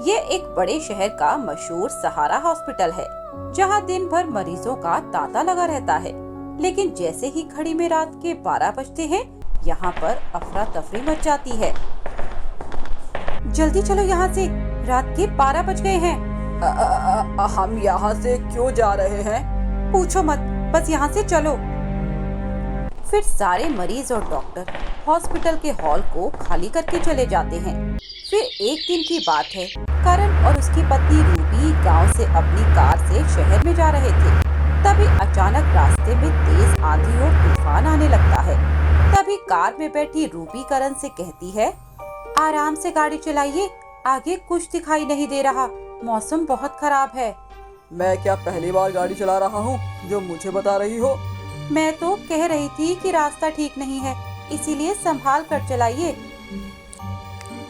ये एक बड़े शहर का मशहूर सहारा हॉस्पिटल है, जहाँ दिन भर मरीजों का तांता लगा रहता है। लेकिन जैसे ही घड़ी में रात के 12 बजते हैं, यहाँ पर अफरा तफरी मच जाती है। जल्दी चलो यहाँ से, रात के 12 बज गए हैं। हम यहाँ से क्यों जा रहे हैं? पूछो मत, बस यहाँ से चलो। फिर सारे मरीज और डॉक्टर हॉस्पिटल के हॉल को खाली करके चले जाते हैं। फिर एक दिन की बात है, करण और उसकी पत्नी रूबी गांव से अपनी कार से शहर में जा रहे थे। तभी अचानक रास्ते में तेज आंधी और तूफान आने लगता है। तभी कार में बैठी रूबी करण से कहती है, आराम से गाड़ी चलाइए, आगे कुछ दिखाई नहीं दे रहा, मौसम बहुत खराब है। मैं क्या पहली बार गाड़ी चला रहा हूँ जो मुझे बता रही हो? मैं तो कह रही थी कि रास्ता ठीक नहीं है, इसीलिए संभाल कर चलाइए।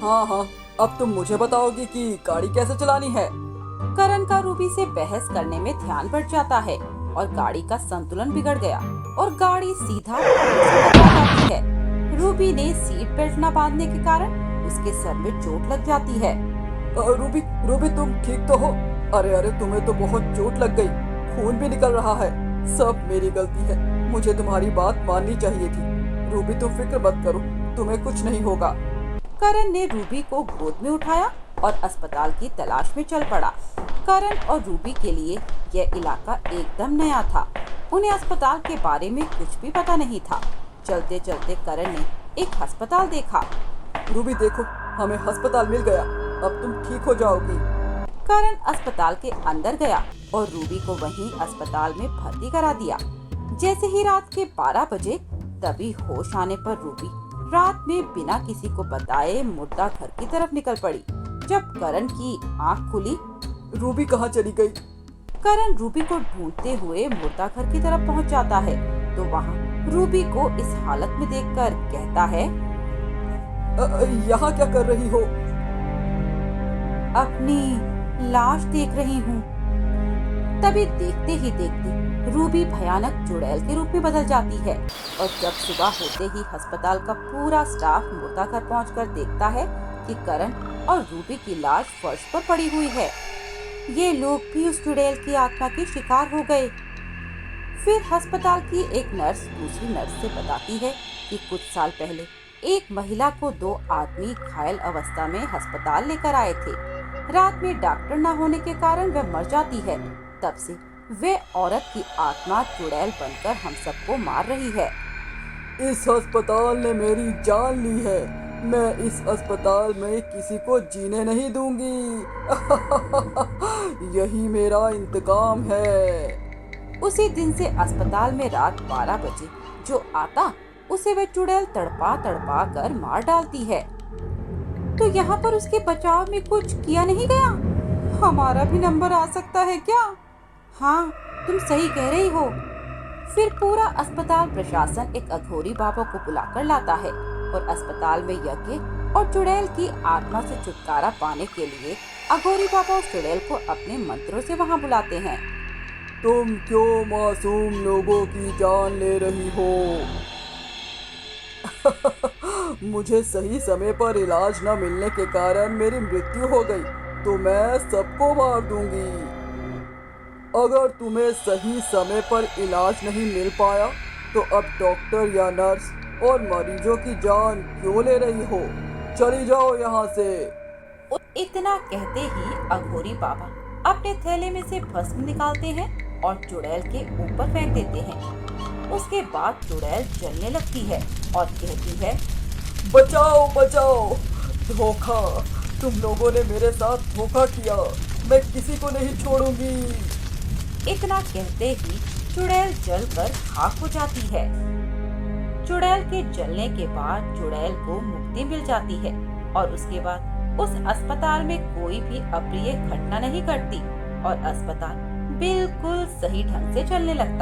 हाँ, अब तुम मुझे बताओगी कि गाड़ी कैसे चलानी है। करण का रूबी से बहस करने में ध्यान बढ़ जाता है और गाड़ी का संतुलन बिगड़ गया और गाड़ी सीधा जाती है। रूबी ने सीट बेल्ट न बांधने के कारण उसके सर में चोट लग जाती है। रूबी तुम ठीक तो हो? अरे तुम्हें तो बहुत चोट लग गई, खून भी निकल रहा है। सब मेरी गलती है, मुझे तुम्हारी बात माननी चाहिए थी। रूबी तुम फिक्र मत करो, तुम्हें कुछ नहीं होगा। करण ने रूबी को गोद में उठाया और अस्पताल की तलाश में चल पड़ा। करण और रूबी के लिए यह इलाका एकदम नया था। उन्हें अस्पताल के बारे में कुछ भी पता नहीं था। चलते चलते करण ने एक अस्पताल देखा। रूबी देखो, हमें अस्पताल मिल गया, अब तुम ठीक हो जाओगी। करण अस्पताल के अंदर गया और रूबी को वहीं अस्पताल में भर्ती करा दिया। जैसे ही रात के 12 बजे, तभी होश आने पर रूबी रात में बिना किसी को बताए मुर्दा घर की तरफ निकल पड़ी। जब करण की आंख खुली, रूबी कहाँ चली गई? करण रूबी को ढूंढते हुए मुर्दा घर की तरफ पहुंच जाता है, तो वहाँ रूबी को इस हालत में देखकर कहता है, यहाँ क्या कर रही हो? अपनी लाश देख रही हूँ। तभी देखते ही देखते रूबी भयानक चुड़ैल के रूप में बदल जाती है और जब सुबह होते ही अस्पताल का पूरा स्टाफ मुर्दा घर पहुंचकर देखता है कि करण और रूबी की लाश फर्श पर पड़ी हुई है। ये लोग भी उस चुड़ैल की आत्मा के शिकार हो गए। फिर अस्पताल की एक नर्स दूसरी नर्स से बताती है कि कुछ साल पहले एक महिला को 2 आदमी घायल अवस्था में अस्पताल लेकर आए थे। रात में डॉक्टर न होने के कारण वह मर जाती है। तब से वे औरत की आत्मा चुड़ैल बनकर हम सबको मार रही है। इस अस्पताल ने मेरी जान ली है, मैं इस अस्पताल में किसी को जीने नहीं दूंगी। यही मेरा इंतकाम है। उसी दिन से अस्पताल में रात 12 बजे जो आता, उसे वह चुड़ैल तड़पा तड़पा कर मार डालती है। तो यहाँ पर उसके बचाव में कुछ किया नहीं गया? हमारा भी नंबर आ सकता है क्या? हाँ, तुम सही कह रही हो। फिर पूरा अस्पताल प्रशासन एक अघोरी बाबा को बुलाकर लाता है और अस्पताल में यज्ञ और चुड़ैल की आत्मा से छुटकारा पाने के लिए अघोरी बाबा उस चुड़ैल को अपने मंत्रों से वहाँ बुलाते हैं। तुम क्यों मासूम लोगों की जान ले रही हो? मुझे सही समय पर इलाज न मिलने के कारण मेरी मृत्यु हो गई, तो मैं सबको मार दूंगी। अगर तुम्हें सही समय पर इलाज नहीं मिल पाया, तो अब डॉक्टर या नर्स और मरीजों की जान क्यों ले रही हो? चली जाओ यहाँ से। इतना कहते ही अघोरी बाबा अपने थैले में से भस्म निकालते हैं और चुड़ैल के ऊपर फेंक देते हैं। उसके बाद चुड़ैल जलने लगती है और कहती है, बचाओ बचाओ, धोखा, तुम लोगों ने मेरे साथ धोखा किया, मैं किसी को नहीं छोड़ूंगी। इतना कहते ही चुड़ैल जलकर खाक हो जाती है। चुड़ैल के जलने के बाद चुड़ैल को मुक्ति मिल जाती है और उसके बाद उस अस्पताल में कोई भी अप्रिय घटना नहीं घटती और अस्पताल बिल्कुल सही ढंग से चलने लगता।